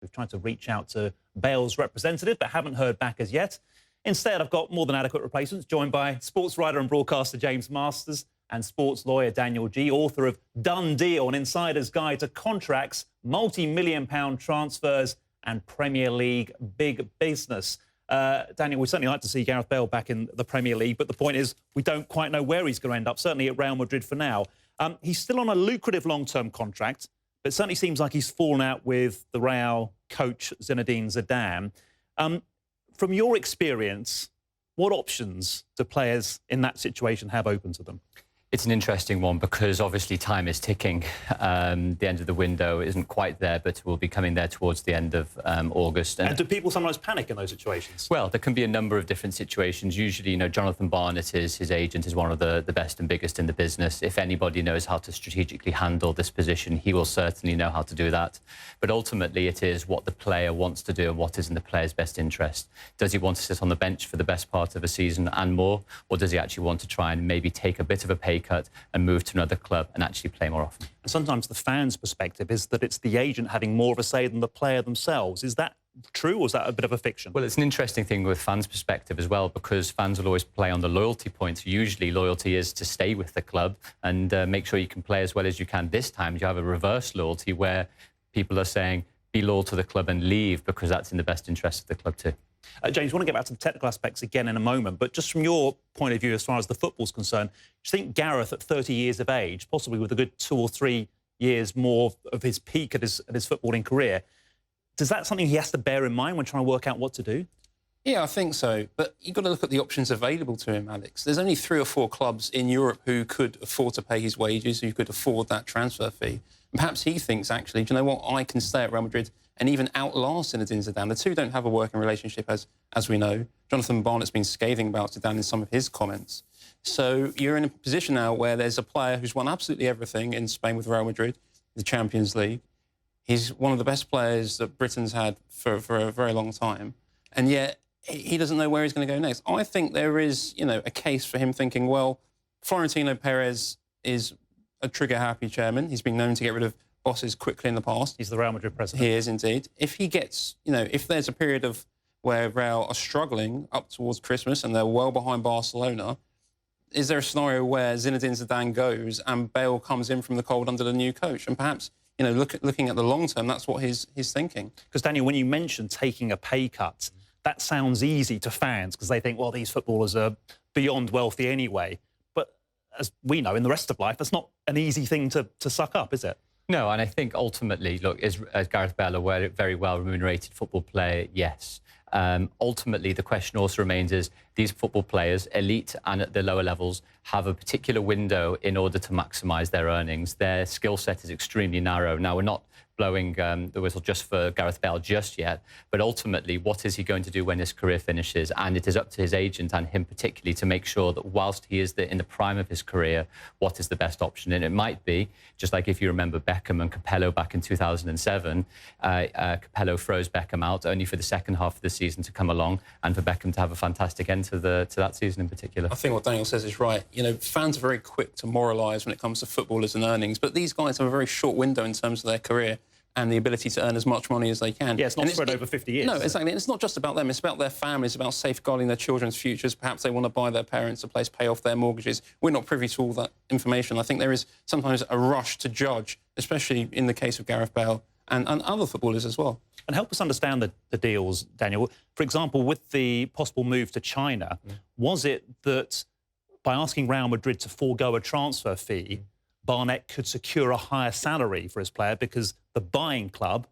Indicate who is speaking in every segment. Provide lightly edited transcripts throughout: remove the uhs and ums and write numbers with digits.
Speaker 1: We've tried to reach out to Bale's representative, but haven't heard back as yet. Instead, I've got more than adequate replacements, joined by sports writer and broadcaster James Masters and sports lawyer Daniel Geey, author of Done Deal, an insider's guide to contracts, multi-million-pound transfers and Premier League big business. Daniel, we'd certainly like to see Gareth Bale back in the Premier League, but the point is we don't quite know where he's going to end up, certainly at Real Madrid for now. He's still on a lucrative long-term contract, but it certainly seems like he's fallen out with the Real coach Zinedine Zidane. From your experience, what options do players in that situation have open to them?
Speaker 2: It's an interesting one because obviously time is ticking. The end of the window isn't quite there, but will be coming there towards the end of August.
Speaker 1: And do people sometimes panic in those situations?
Speaker 2: Well, there can be a number of different situations. Usually, Jonathan Barnett, his agent, is one of the best and biggest in the business. If anybody knows how to strategically handle this position, he will certainly know how to do that. But ultimately, it is what the player wants to do and what is in the player's best interest. Does he want to sit on the bench for the best part of a season and more? Or does he actually want to try and maybe take a bit of a pay cut and move to another club and actually play more often?
Speaker 1: And sometimes the fans' perspective is that it's the agent having more of a say than the player themselves. Is that true, or is that a bit of a fiction?
Speaker 2: Well, it's an interesting thing with fans' perspective as well, because fans will always play on the loyalty points. Usually loyalty is to stay with the club and make sure you can play as well as you can. This time you have a reverse loyalty where people are saying be loyal to the club and leave because that's in the best interest of the club too.
Speaker 1: James, I want to get back to the technical aspects again in a moment, but just from your point of view as far as the football's concerned, do you think Gareth at 30 years of age, possibly with a good 2 or 3 years more of his peak at his footballing career, is that something he has to bear in mind when trying to work out what to do?
Speaker 3: Yeah, I think so. But you've got to look at the options available to him, Alex. There's only 3 or 4 clubs in Europe who could afford to pay his wages, who could afford that transfer fee. And perhaps he thinks, actually, do you know what, I can stay at Real Madrid and even outlast Zinedine Zidane. The two don't have a working relationship, as we know. Jonathan Barnett's been scathing about Zidane in some of his comments. So you're in a position now where there's a player who's won absolutely everything in Spain with Real Madrid, the Champions League. He's one of the best players that Britain's had for a very long time. And yet he doesn't know where he's going to go next. I think there is, a case for him thinking, well, Florentino Perez is a trigger-happy chairman. He's been known to get rid of bosses quickly in the past.
Speaker 1: He's the Real Madrid president.
Speaker 3: He is indeed. If he gets, if there's a period of where Real are struggling up towards Christmas and they're well behind Barcelona, is there a scenario where Zinedine Zidane goes and Bale comes in from the cold under the new coach? And perhaps, looking at the long term, that's what he's thinking.
Speaker 1: Because, Daniel, when you mentioned taking a pay cut, that sounds easy to fans because they think, well, these footballers are beyond wealthy anyway. But as we know, in the rest of life, that's not an easy thing to suck up, is it?
Speaker 2: No, and I think ultimately, look, is Gareth Bale a very well-remunerated football player? Yes. Ultimately, the question also remains is these football players, elite and at the lower levels, have a particular window in order to maximise their earnings. Their skill set is extremely narrow. Now, we're not blowing the whistle just for Gareth Bale just yet, but ultimately, what is he going to do when his career finishes? And it is up to his agent and him particularly to make sure that whilst he is in the prime of his career, what is the best option? And it might be, just like if you remember Beckham and Capello back in 2007, Capello froze Beckham out only for the second half of the season to come along and for Beckham to have a fantastic end to that season in particular.
Speaker 3: I think what Daniel says is right. Fans are very quick to moralise when it comes to footballers and earnings, but these guys have a very short window in terms of their career and the ability to earn as much money as they can.
Speaker 1: Yeah, it's not spread over 50 years.
Speaker 3: No, exactly. And it's not just about them. It's about their families, about safeguarding their children's futures. Perhaps they want to buy their parents a place, pay off their mortgages. We're not privy to all that information. I think there is sometimes a rush to judge, especially in the case of Gareth Bale and other footballers as well.
Speaker 1: And help us understand the deals, Daniel. For example, with the possible move to China, was it that by asking Real Madrid to forego a transfer fee, Barnett could secure a higher salary for his player because the buying club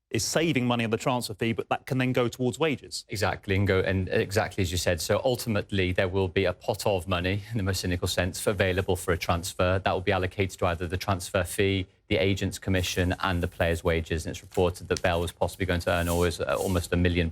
Speaker 1: is saving money on the transfer fee, but that can then go towards wages?
Speaker 2: Exactly, and exactly as you said. So ultimately, there will be a pot of money, in the most cynical sense, available for a transfer. That will be allocated to either the transfer fee, the agent's commission and the player's wages. And it's reported that Bale was possibly going to earn almost £1 million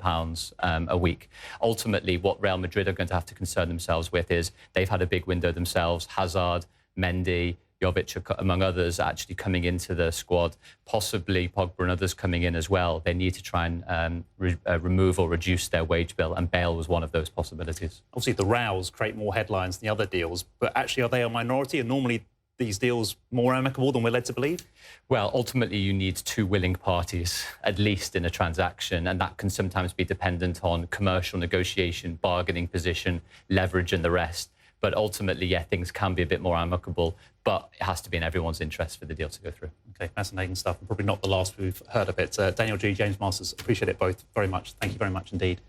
Speaker 2: a week. Ultimately, what Real Madrid are going to have to concern themselves with is they've had a big window themselves. Hazard, Mendy, Jovic, among others, actually coming into the squad, possibly Pogba and others coming in as well. They need to try and remove or reduce their wage bill, and Bale was one of those possibilities.
Speaker 1: Obviously, the rows create more headlines than the other deals, but actually, are they a minority? And normally, these deals more amicable than we're led to believe?
Speaker 2: Well, ultimately, you need two willing parties, at least in a transaction, and that can sometimes be dependent on commercial negotiation, bargaining position, leverage, and the rest. But ultimately, yeah, things can be a bit more amicable, but it has to be in everyone's interest for the deal to go through.
Speaker 1: Okay, fascinating stuff, and probably not the last we've heard of it. Daniel Geey, James Masters, appreciate it both very much. Thank you very much indeed.